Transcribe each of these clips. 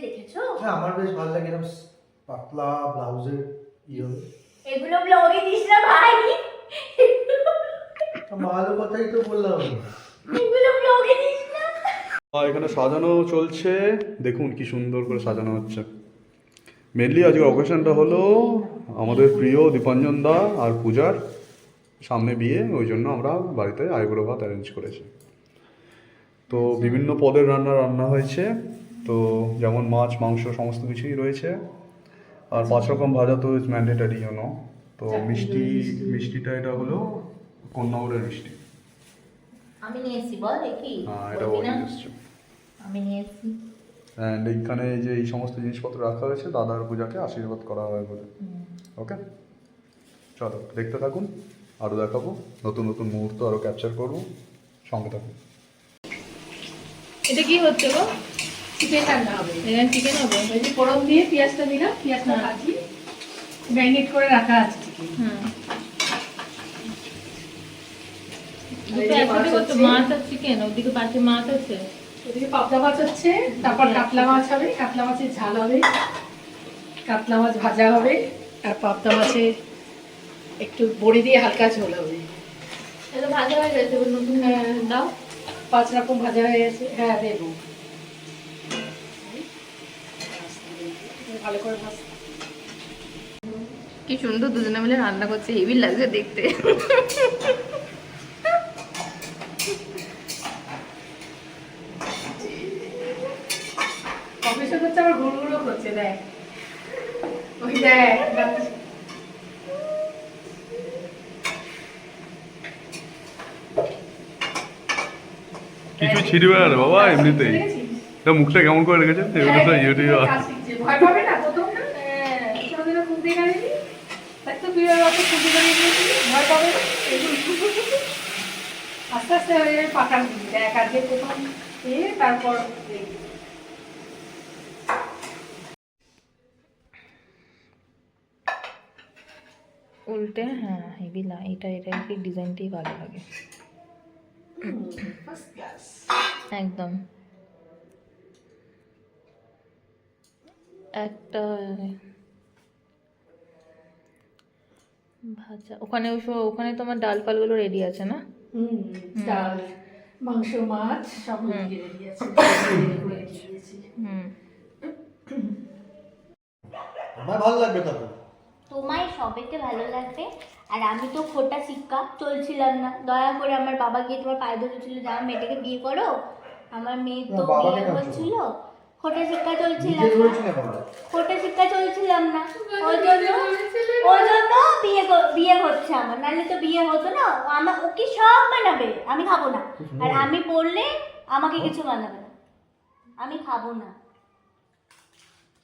দেখেছো? হ্যাঁ আমার বেশ ভালো লাগে এরকম পাতলা ব্লাউজের এগুলো ব্লগে দিস না ভাই। ভালো কথাই তো বললাম। এগুলো ব্লগে দিস না। এখানে সাজানো চলছে, দেখুন কি সুন্দর করে সাজানো হচ্ছে। মেনলি আজকে অকেশনটা হলো আমাদের প্রিয় দীপাঞ্জন দা আর পূজার সামনে বিয়ে, ওই জন্য আমরা বাড়িতে আইবুড়ো ভাত অ্যারেঞ্জ করেছি। তো বিভিন্ন পদের রান্না হয়েছে, তো যেমন মাছ মাংস সমস্ত কিছুই রয়েছে, আর 5 রকম ভাজা তো ইজ ম্যান্ডেটারি তো মিষ্টিটা এটা হলো কন্যাগুড়ের মিষ্টি। আমি নিয়ে এসেছি, বল দেখি। হ্যাঁ এটা বলবি না? ওই এসছে। আমি নিয়ে এসেছি। অ্যান্ড এইখানে যে এই সমস্ত জিনিসপত্র রাখা হয়েছে দাদার পূজাকে আশীর্বাদ করা হয় বলে। ওকে, চলো দেখতে থাকুন, আরও দেখাবো নতুন নতুন মুহূর্ত, আরও ক্যাপচার করবো, সঙ্গে থাকুন। এটা কি হচ্ছে গো? চিকেন রান্না হবে। এখানে চিকেন হবে? ওই যে ফোড়ন দিয়ে পেঁয়াজটা দিলাম, পেঁয়াজটা ভাজি ম্যারিনেট করে রাখা আছে চিকেন। হ্যাঁ, আর এই দুটো যে একসাথে মাছ করছো? হচ্ছে। মাছ আর চিকেন, ওদিকে পাশে মাছ আছে। ওদিকে পাবদা মাছ হচ্ছে, তারপর কাতলা মাছ হবে, কাতলা মাছের ঝাল হবে, কাতলা মাছ ভাজা হবে, আর পাবদা মাছের একটু বড়ি দিয়ে হালকা ঝোল হবে। এটা ভাজা হয়ে গেছে, এবার নতুন দাও। 5 রকম ভাজা হয়ে গেছে। হ্যাঁ দেবো, ভালো করে ভাজ। কি সুন্দর দুজনে মিলে রান্না করছে, হেভি লাগছে দেখতে। অফিসে করছে, আবার ঘুরঘুরও করছে, দেখ ওই দেখ। কিছু ছিড়বে না রে বাবা, এমনিতেই এটা মুখটা কেমন করে রেখেছে, এগুলো তো ইউটিউবে ভয় পাবে না প্রথম না? কোনোদিনও খুব দিয়ে গেলি তাই তো তুই আর অত খুঁজে বেরিয়ে গিয়েছিলি, ভয় পাবে না? আস্তে আস্তে হয়ে যাবে পাকার দিন, দেখ আজকে প্রথম তারপর দেখবি। উল্টে, হ্যাঁ হেভি না, এটা কি ডিজাইনটাই ভালো লাগে ফার্স্ট ক্লাস। একদম। একটা ভাজা ওখানে, ওখানে তোমার ডাল ফালগুলো রেডি আছে না? ডাল, মাংস, মাছ সব রেডি আছে। হুম। আমার ভালো লাগবে তখন। তোমায় সবেতে ভালো লাগবে। আর আমি তো খোটা শিক্ষা চলছিলাম না, দয়া করে আমার বাবা গিয়ে তোমার পায়ে ধরেছিল যে আমার মেয়েটাকে বিয়ে করো। আমার মেয়ে তো না, বাবাকে বিয়ে কেন হচ্ছিল, খোটা শিক্ষা চলছিলাম নিজে না, ধরেছিলে কেন? খোটা শিক্ষা চলছিলাম না, ওই জন্য বিয়ে হচ্ছে আমার, নাহলে তো বিয়ে হতো না। আমার ওকে সব বানাবে, আমি খাবো না। আর আমি পড়লে আমাকে কিছু বানাবে না, আমি খাবো না।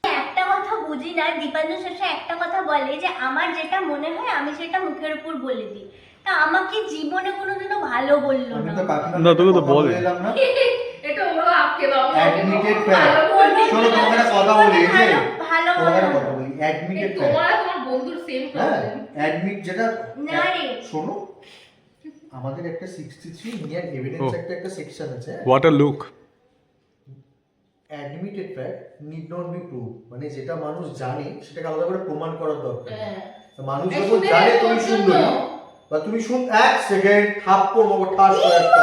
একটা কথা বুঝি না, দীপাঞ্জন শেষে একটা কথা বলে যে আমার যেটা মনে হয় আমি সেটা মুখের উপর বলে দিই। তা আমাকে জীবনে কোনোদিনও ভালো বললো আমি না। তো কাকিমার না, তোকে তো কথা বলে। এলাম না। এটা ওরও আপকে বাবা অ্যাডমিটেড ফ্যাক্ট। শোনো তোমাকে একটা কথা বলি, এই যে ভালো তোমাকে একটা বলো। কথা বলি, অ্যাডমিটেড ফ্যাক্ট। তোমার আর তোমার বন্ধুর সেম হ্যাঁ, প্রবলেম। অ্যাডমিট যেটা না রে। শোনো, আমাদের একটা 63 নিয়ার এভিডেন্স একটা সেকশন আছে। ওয়াটার লুক। Admitted fact need not be prove, মানে যেটা মানুষ জানে সেটাকে আলাদা করে প্রমাণ করার দরকার নেই। তো মানুষ যখন জানে তুমি সুন্দরী, বা তুমি এক সেকেন্ড থাপ্পড় মারবো ঠাস করে একটা,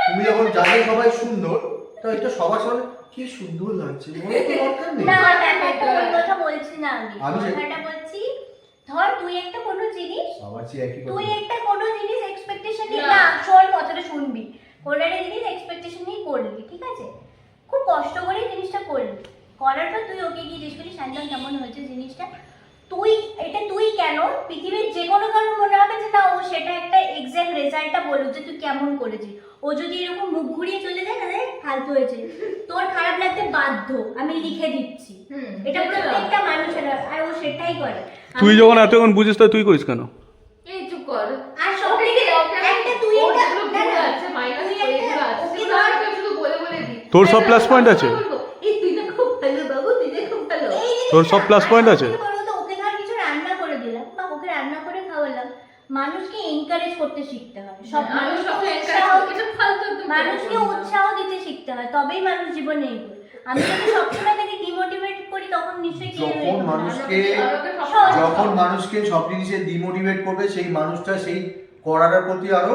তুমি যখন জানো সবাই সুন্দর, তো এটা সবার সামনে কি সুন্দর লাগছে বলার তো দরকার নেই। না দেখো, ওই কথা বলছি না আমি আমি কথাটা বলছি, ধর তুই একটা কোনো জিনিস, সবার চেয়ে একই কথা। তুই একটা কোনো জিনিস এক্সপেকটেশন নিয়ে না, শোন কথাটা শুনবি, কোনো একটা জিনিস এক্সপেকটেশন নিয়ে করলি, ঠিক আছে, খুব কষ্ট করে জিনিসটা করলি, করার পর তুই ওকে গিয়ে জিজ্ঞেস করি শান্তন কেমন হয়েছে জিনিসটা, তুই কেন পৃথিবীর যে কোনো কারণ মনে হবে যে না ও সেটা একটা এক্সাক্ট রেজাল্টটা বলুক যে তুই কেমন করেছিস, ও যদি এরকম মুখ ঘুরিয়ে চলে যায় না রে ফালতু হয়েছে, তোর খারাপ লাগতে বাধ্য, আমি লিখে দিচ্ছি, এটা প্রত্যেকটা মানুষের, আর ও সেটাই করে। তুই যখন এতক্ষণ বুঝিস তাই তুই করিস কেন? এই চুপ কর। আর সবথেকে একটা তুই একটা আছে মাইনাস এগুলো আছে, সেগুলো আমি শুধু বলে বলে দিই। তোর সব প্লাস পয়েন্ট আছে, এই তুই না খুব ভালো বাবু, তুই না খুব ভালো, তোর সব প্লাস পয়েন্ট আছে। ওকে ধর কিছু রান্না করে দিলাম বা ওকে রান্না করে খাওয়ালাম, মানুষকে এনকারেজ করতে শিখতে হয়, সব মানুষকে উৎসাহ দিতে শিখতে হয়, তবেই মানুষ জীবনে এগোয়। আমি যদি সবসময় তাকে ডিমোটিভেট করি তখন নিশ্চয়ই যখন মানুষকে সব জিনিসে ডিমোটিভেট করবে সেই মানুষটা সেই করাটার প্রতি আরো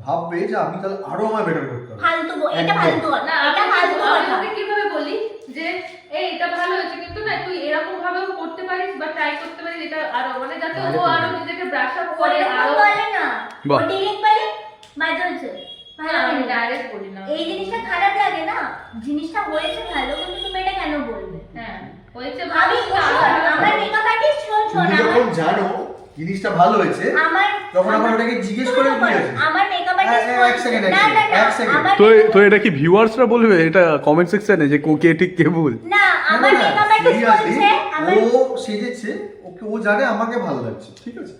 ভাববে যে আমি তাহলে আরো আমার বেটার করতে হবে। ফালতু এটা ফালতু না এটা ফালতু আমি কথা। ওকে কিভাবে বলি যে এই এটা ভালো হয়েছে কিন্তু না তুই এরকম ভাবেও করতে পারিস বা ট্রাই করতে পারিস, এটা আরো মানে যাতে ও আরো নিজেকে ব্রাশ আপ করে আরো। বলে না বাহ। ও ডিরেক্ট বলে মাঝে হচ্ছে ভালো আমি হয়নি। ডাইরেক্ট বলি না। এই জিনিসটা খারাপ লাগে না, জিনিসটা হয়েছে ভালো কিন্তু তুমি এটা কেন বলবে? হ্যাঁ হয়েছে আমি আমার মেকআপ আর্টিস্ট শোন তুমি যখন জানো জিনিসটা ভালো হয়েছে আমার তখন আবার ওটাকে জিজ্ঞেস করে কি আছে? আমার মেকআপ এক আর্টিস্ট second, না না না এক second। আমার তো এটা কি ভিউয়ার্সরা বলবে এটা কমেন্ট সেকশনে যে কে ঠিক কে ভুল? না আমার মেকআপ আর্টিস্ট বলছে আমার ও সেজেছে, ওকে ও জানে আমাকে ভালো লাগছে, ঠিক আছে?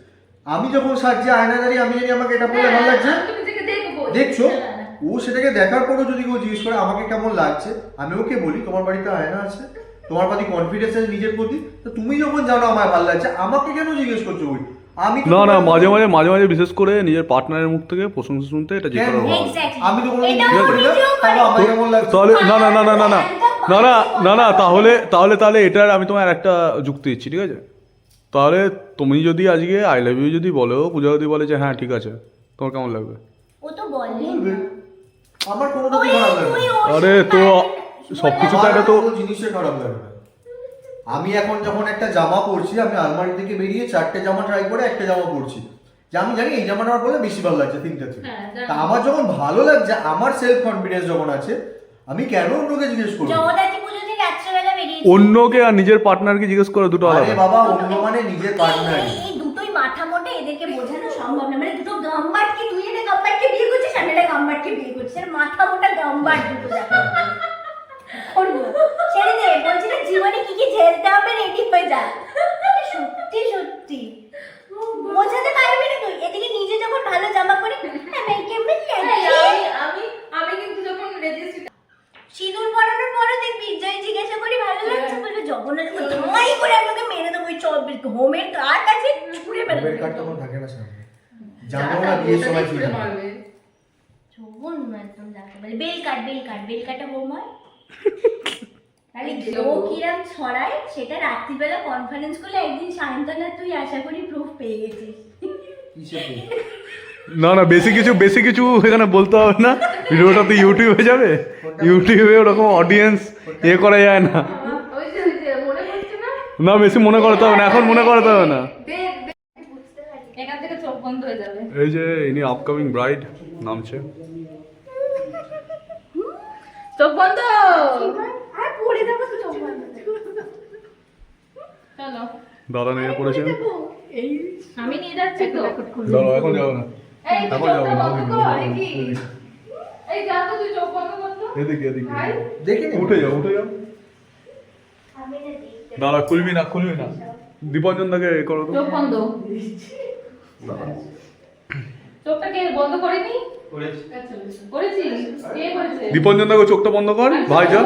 আমি যখন সাজছি আয়না দাঁড়িয়ে আমি জানি আমাকে এটা পরে ভালো লাগছে, তুমি নিজেকে দেখবো। দেখছো? হ্যাঁ। ও সেটাকে দেখার পরও যদি কেউ জিজ্ঞেস করে আমাকে কেমন লাগছে, আমি ওকে বলি তোমার বাড়িতে আয়না আছে, তোমার প্রতি কনফিডেন্স আছে নিজের প্রতি, তো তুমি যখন জানো আমায় ভালো লাগছে আমাকে কেন জিজ্ঞেস করছো? ওই আমি তো না তোমার- মাঝে মাঝে বিশেষ করে নিজের পার্টনারের মুখ থেকে প্রশংসা শুনতে এটা যে কেন? কারো ভালো। Exactly. আমি তো কোনোদিন এটা জিজ্ঞেস করি না, নিজেও করে। তাহলে আমায় কেমন লাগছে? তাহলে না তাহলে এটার আমি তোমার একটা যুক্তি দিচ্ছি, ঠিক আছে? তাহলে তুমি যদি আজকে আই লাভ ইউ যদি বলো, পূজা যদি বলে যে হ্যাঁ ঠিক আছে, তোমার কেমন লাগবে? ও তো বলে বলবে। আমার কোনোটাই খারাপ লাগে না। আরে তো সবকিছু তো এটা তো আমার কোনো জিনিসে খারাপ লাগে না। আমি এখন যখন একটা জামা পরছি, আমি আলমারি থেকে বেরিয়ে 4টে জামা ট্রাই করে একটা জামা পরছি, যে আমি জানি এই জামাটা আমার পরলে বেশি ভালো লাগছে 3টে থেকে। হ্যাঁ, জানি। তা আমার যখন ভালো লাগছে, আমার সেলফ কনফিডেন্স যখন আছে, আমি কেন অন্যকে জিজ্ঞেস করবো? জগদ্ধাত্রী পুজো থেকে রাত্রেবেলা বেরিয়েছি। অন্যকে আর নিজের পার্টনারকে জিজ্ঞেস করে দুটো আরে আলাদা। বাবা, অন্য মানে নিজের পার্টনার। এই দুটোই মাথা মোটা, এদেরকে বোঝানো সম্ভব না। মানে দুটো গাম্বাটকে, তুই এটা গাম্বাটকে বিয়ে করছিস, আমি এটা গাম্বাটকে বিয়ে করছিস। এর মাথা মোটা গাম্বাট দুটো দেখা। করবো ছেড়ে দে, বলছি না জীবনে কি কি ঝেলতে হবে, রেডি হয়ে যা। সত্যি সত্যি বোঝাতে পারবি না তুই। এদিকে নিজে যখন ভালো জামা পরে আমি কেমন আমি কিন্তু যখন রেজিস্ট্রি সিঁদুর পরানোর পরও দেখবি যাই জিজ্ঞাসা করি ভালো লাগছে, বলবে জগন্নাথ ধামাই করে আমাকে মেরে দেবো। ওই হোমের কার্ড আছে ছুঁড়ে মেরে মোবাইল কার্ড তখন থাকে না সামনে, জানো না বিয়ের সময় কি হয়। মারবে। জগন্নাথ একদম যাকে বলে বেল কাটটা হোম হয়। তাহলে ও কিরাম ছড়ায় সেটা রাত্রিবেলা কনফারেন্স করলে একদিন সায়ন্তনা তুই আশা করি প্রুফ পেয়ে গেছিস। কিসে কি? না বেশি কিছু এখানে বলতে হবে না, ভিডিওটা তো ইউটিউব হয়ে যাবে, ইউটিউবে ওরকম অডিয়েন্স করা যায় না। ওই যে মনে পড়ছে না? না বেশি মনে করতে হবে না, এখন মনে করতে হবে না। দেখ এখান থেকে চোখ বন্ধ হয়ে যাবে। এই যে ইনি আপকামিং ব্রাইড নামছে। চোখ বন্ধ। আর পড়ে যাবো তো চোখ বন্ধ। চলো দাদা নিয়ে পড়েছেন। এই আমি নিয়ে যাচ্ছি তো। দাদা এখন যাও না, এই তুই এখন চোখটা যাবো না, বন্ধ কর, এই কি? এই যা তো তুই চোখ বন্ধ কর তো। এদিকে ভাই দেখে নে। উঠে যাও। আমি না দেখতে দাদা খুলবি না দীপঞ্জন দাকে এ করো তো। চোখ বন্ধ। দাদা চোখটা কে বন্ধ করেনি? করেছিস? কে করেছে? দীপঞ্জন দাকে চোখটা বন্ধ কর ভাই যান।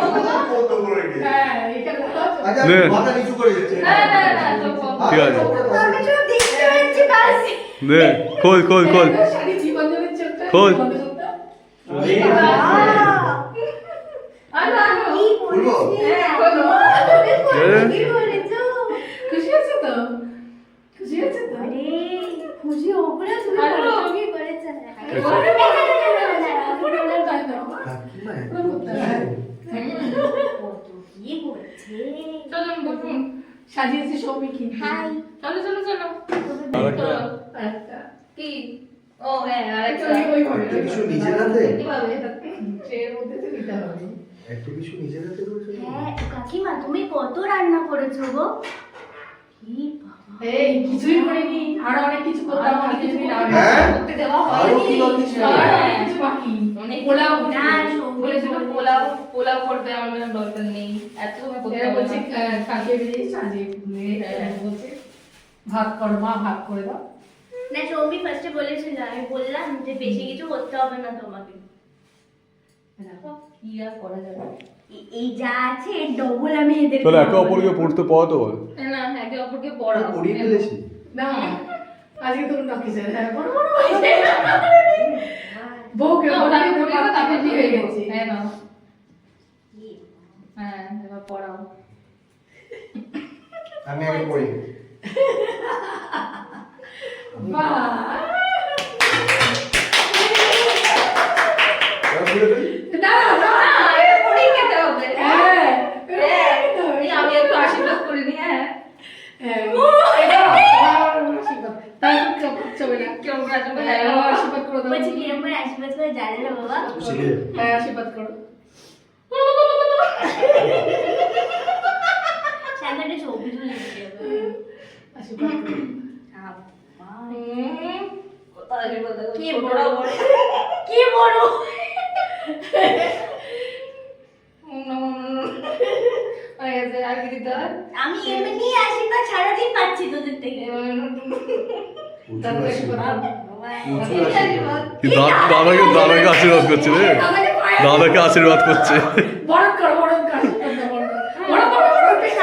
হ্যাঁ, এখানে বলো। আচ্ছা, নে। মাথা নিচু করে যাচ্ছে। না, চোখ বন্ধ। ঠিক আছে। আমি শুধু দেখতে পাচ্ছি বাস। দে খোল শাড়ি জীবনের চোখটা খোল। বন্ধ করতে। এই, আলো আলো। কি বলছিস? হ্যাঁ, বলো। কি বলেছো? খুশি আছো তো? খুশি আছো তো? আরে খুশি ওপরে তুমি আরে, কি করেছে? কাকিমা, কি বলছে? চলো বসুন। সাজিয়েছি সৌমিকি। হাই চলো চলো চলো আরেকটা চলো। আরেকটা। কি? ও হ্যাঁ আরেকটা। একটা কিছু নিজের হাতে, কিভাবে? ট্রের মধ্যে তো দিতে হবে। একটা কিছু নিজের হাতে করেছো? হ্যাঁ কাকিমা তুমি কত রান্না করেছো গো? কি বাবা, এই কিছুই করিনি, আরো অনেক কিছু করতে হবে। অনেক কিছু হ্যাঁ? করতে দেওয়া আরো হয়নি। কি বাকি ছিল? আরো অনেক কিছু বাকি। পোলাও না, বলেছিল পোলাও করবে, আমার কোনো দরকার নেই। এত আমি করতে এরা হবে বলছে না। কালকে বেরিয়েছি আজকে বলছে ভাত করো মা ভাত করে দাও। না সৌমি ফার্স্টে বলেছিল, আমি বললাম যে বেশি কিছু করতে হবে না তোমাকে। কি আর করা যাবে? এই যা আছে এর ডবল আমি এদের তাহলে একে অপরকে পড়তে পড়াতে বল। না একে অপরকে পড়াও। পড়িয়ে ফেলেছি। না আজকে তো নাকি স্যার হ্যাঁ বড় বড় হয়েছে বউকে না, বলে ওটা তো পড়িয়ে পাতা তারপর বেটি হয়ে গেছে। হ্যাঁ না। হ্যাঁ এবার পড়াও। আমি আগে পড়ি। বাহ এবার খুলে ফেলি। না না এটা পড়েই খেতে হবে। হ্যাঁ এই আমি একটু আশীর্বাদ করিনি। হ্যাঁ আশীর্বাদ করে দাও। বলছি কিরম করে আশীর্বাদ করে জানে না বাবা? শিখে যাবে। হ্যাঁ আশীর্বাদ করো। সামনে ছবি তুলে দিতে হবে। আশীর্বাদ করো। কি বড় কি বড় হয়ে গেছে, আর কি দিতে হয়? আমি এমনি আশীর্বাদ সারাদিন পাচ্ছি তোদের থেকে। তারপরে আশীর্বাদ করো। প্রচুর আশীর্বাদ। কি দাদাকে আশীর্বাদ করছে রে, দাদাকে আশীর্বাদ করছে। বরণ করো, বরণ করো, বরণ করো, বরণ করো।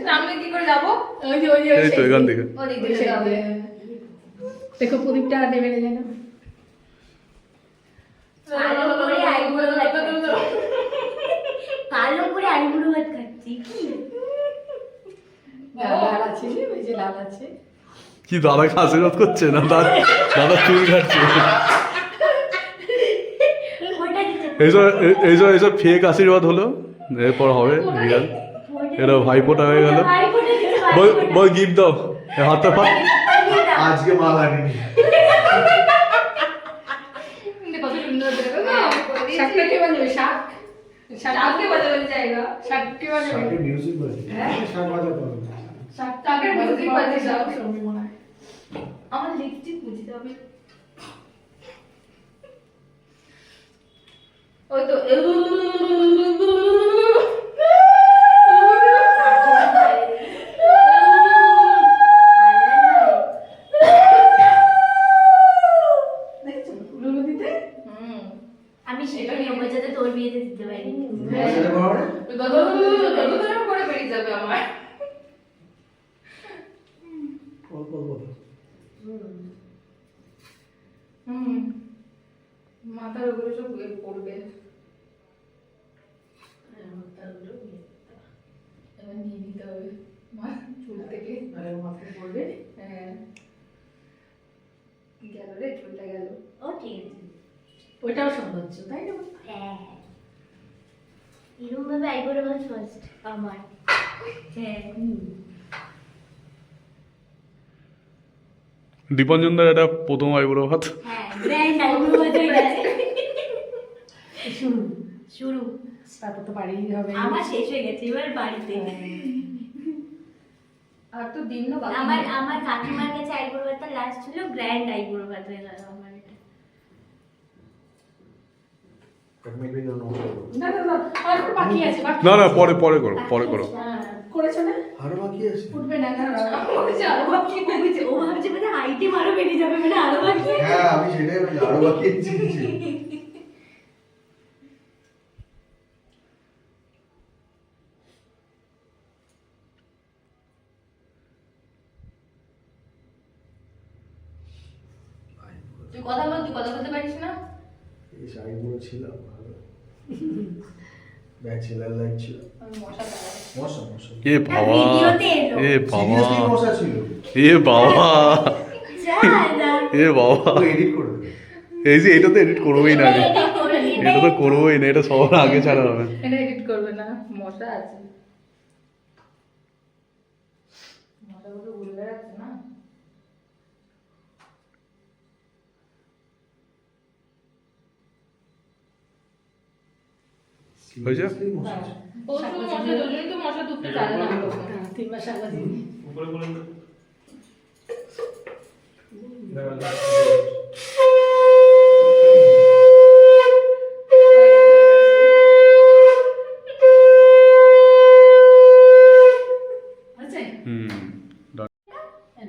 সামনে কি করে যাবো? ওই যে ওই যে এই তো এখান থেকে। ওদিক থেকে যাবে। দেখো প্রদীপটা নেবে না যেন। কালো করে আইবুড়ো ভাত খাচ্ছি। কালো করে আইবুড়ো ভাত খাচ্ছি কি? লাল আছে, ওই যে লাল আছে। কি দাদাকে আশীর্বাদ করছে না দাদা চুল কাটছে? ওটা দিতে এইসব ফেক আশীর্বাদ হলো, এরপর হবে রিয়াল। এটা ভাইফোঁটা হয়ে গেল। বল গিফট দাও, এই হাতটা পাত। আজকে মাল আনিনি। কত সুন্দর দেখো না। শাকটা কে বাজাবে? শাক শাককে বাজাবে জায়গা। শাক কে বাজাবে? শাকে মিউজিক বাজে। শাক বাজাতে হবে। শাকটাকে মিউজিক বাজে সব সঙ্গে মনে হয়। আমার লিপস্টিক বুঝতে হবে। ওই তো আমি সেটা নিয়ে বোঝাতে তোর বিয়েতে দিতে পারি। বাজাতে পারো না? করে বেরিয়ে যাবে আমার। অল্প অল্প। মাথার উপরে সব পড়বে। এবার নিয়ে নিতে হবে চুল থেকে। মাথায় পড়বে। হ্যাঁ গেল রে, চুলটা গেল। ও ঠিক আছে। ওইটাও সৌন্দর্য, তাই না? হ্যাঁ এরকম ভাবে আইবুড়ো ভাত ফার্স্ট আমার। হ্যাঁ দীপঞ্জনদার এটা প্রথম আইবুড়ো ভাত। হ্যাঁ গ্র্যান্ড আইবুড়ো ভাত হয়ে গেছে। শুরু। শুরু। তারপর তো বাড়ি হবে। আমার শেষ হয়ে গেছে, এবার বাড়িতে। আর তো দিন না বাকি। আমার কাকিমার কাছে আইবুড়ো ভাতটা লাস্ট ছিল, গ্র্যান্ড আইবুড়ো ভাত হয়ে গেল আমার এটা। মেবি না না না না, আর একটু বাকি আছে, বাকি না আছে। পরে করো। করেছো না? আরো বাকি আছে। উঠবে না না না। আরো বাকি কমেছে, ও ভাবছে মানে আইটেম আরো বেড়ে যাবে, মানে আরো বাকি আছে। হ্যাঁ আমি সেটাই বলি, আরো বাকি আছে। তুই কথা বলতে পারিস না? এই শাড়িগুলো ছিল ভালো। ব্যাচেলার লাইফ ছিল। আমি মশা দাঁড়াই। মশা মশা। এ বাবা, ভিডিওতে এলো। এ বাবা, সিরিয়াসলি মশা ছিল। এ বাবা, যা না এ বাবা। এডিট করে দেবে। এই যে এটা তো এডিট করবোই না আগে, এটা করে এটা তো করবোই না, এটা সবার আগে ছাড়া হবে। এটা এডিট করবে না, মশা আছে। মশাগুলো উড়ে বেড়াচ্ছে না। হয়েছে? Seriously মশা ছিল। প্রচুর মশা, জন্যই তো মশা ধরতে চায় না লোক। হ্যাঁ, 3 মাস আগে দিন। আছে?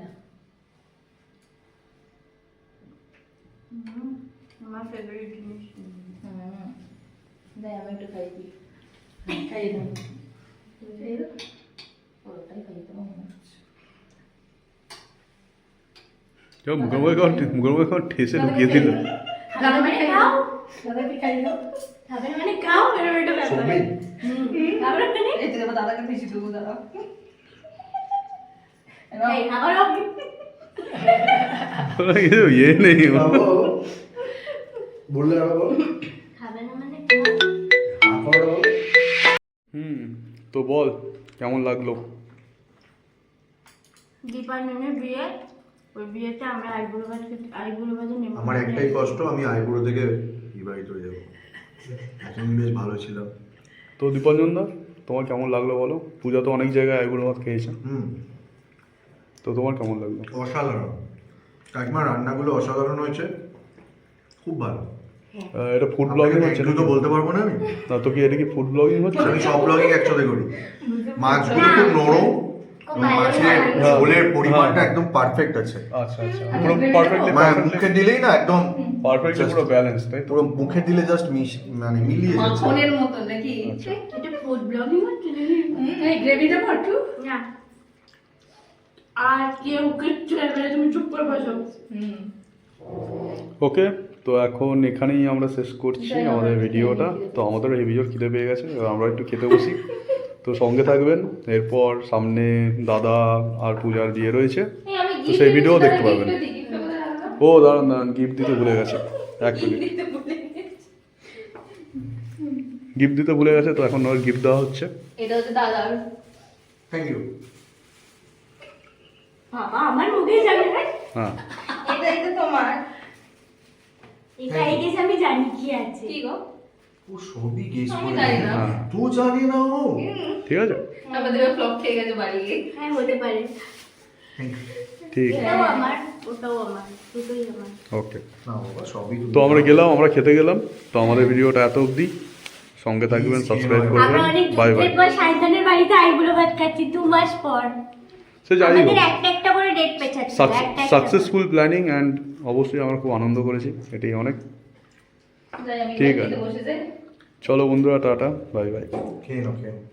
না। আমার ফেভারিট জিনিস। দেয়, আমি একটু খাই দিই। খাইয়ে দাও। খাইয়ে দাও। পুরোটাই খাইয়ে দেবো মনে হচ্ছে। মুখের মুখে ঠেসে ঢুকিয়ে দিল। দাদা মানে খাইয়ে খাও, দাও। দাদাকে খাইয়ে দাও। খাবে মানে খাও, এরকম একটা ব্যাপার। সৌমিক আবার ওখানে এই তো এবার দাদাকে বেশি দেবো দাদা এই আবার কিছু ইয়ে নেই বাবা, বললে আবার বল। খাবে না মানে হাঁ করে বল। তো বল কেমন লাগলো? দীপাঞ্জনের বিয়ে, ওই বিয়েতে আমরা আইবুড়ো ভাজা নেব। আমার একটাই কষ্ট, আমি আইবুড়ো থেকে বিবাহিত হয়ে যাবো। এখন বেশ ভালো ছিলাম। তো দীপাঞ্জন দা, তোমার কেমন লাগলো বলো? পূজা তো অনেক জায়গায় আইবুড়ো ভাত খেয়েছে, তো তোমার কেমন লাগলো? অসাধারণ, কাকিমার রান্নাগুলো অসাধারণ হয়েছে, খুব ভালো। এটা ফুড ব্লগিং হচ্ছে একটু তো বলতে পারবো না আমি। না তো কি এটা কি ফুড ব্লগিং হচ্ছে? আমি সব ব্লগিং একসাথে করি। মাছগুলো খুব নরম, খুব এবং ভালো মাছের লাগলো। ঝোলের পরিমাণটা একদম পারফেক্ট আছে। আচ্ছা আচ্ছা, পুরো পারফেক্টলি মানে মুখে দিলেই না একদম পারফেক্টলি পুরো ব্যালেন্স, তাই তো? পুরো মুখে দিলে জাস্ট মানে মিলিয়ে যাচ্ছে। মাখনের মতো নাকি এটা ফুড ব্লগিং হচ্ছে নাকি? এই গ্রেভিটা একটু না আর কেউ কিচ্ছু এবারে তুমি চুপ করে বসো। ওকে, তো এখন এখানেই আমরা শেষ করছি আমাদের ভিডিওটা। তো আমাদের এই ভিডিওর খিদে পেয়ে গেছে, এবার আমরা একটু খেতে বসি। তো সঙ্গে থাকবেন, এরপর সামনে দাদা আর পূজার বিয়ে রয়েছে, এই আমি তো সেই ভিডিও দেখতে পাবেন। ও দাঁড়ান দাঁড়ান, গিফট দিতে ভুলে গেছে, এক মিনিট। গিফট দিতে ভুলে গেছে, তো এখন ওর গিফট দেওয়া হচ্ছে। এটা হচ্ছে দাদার থ্যাংক ইউ। বাবা আমার মুখে যাবে না, হ্যাঁ, এটা তোমার এটা এই কেসে আমি জানি কি আছে। কি গো ও সবই গেস আমি করে। জানি না। হ্যাঁ, তুই জানি না ও। ঠিক আছে, আমাদের ফ্লপ খেয়ে গেছে বাড়ি গিয়ে হ্যাঁ হতে পারে। Thank you. ঠিক, এটাও আমার, ওটাও আমার, দুটোই আমার। ওকে। না বাবা সবই তো আমরা গেলাম, আমরা খেতে গেলাম। তো আমাদের ভিডিওটা এত অবধি, সঙ্গে থাকবেন, সাবস্ক্রাইব করবেন, আমরা অনেক বাই বাই। যুদ্ধের পর শান্তনের বাড়িতে আইবুড়ো ভাত খাচ্ছি 2 মাস পর। সে যাই আমাদের হোক, একটা একটা করে ডেট পেছাচ্ছে, একটা সাকসেসফুল প্ল্যানিং অ্যান্ড অবশ্যই আমরা খুব আনন্দ করেছি, এটাই অনেক। যাই আমি ঠিক খেতে আছে। বসে যাই চলো বন্ধুরা, টাটা, বাই বাই। খেয়ে নাও খেয়ে নাও।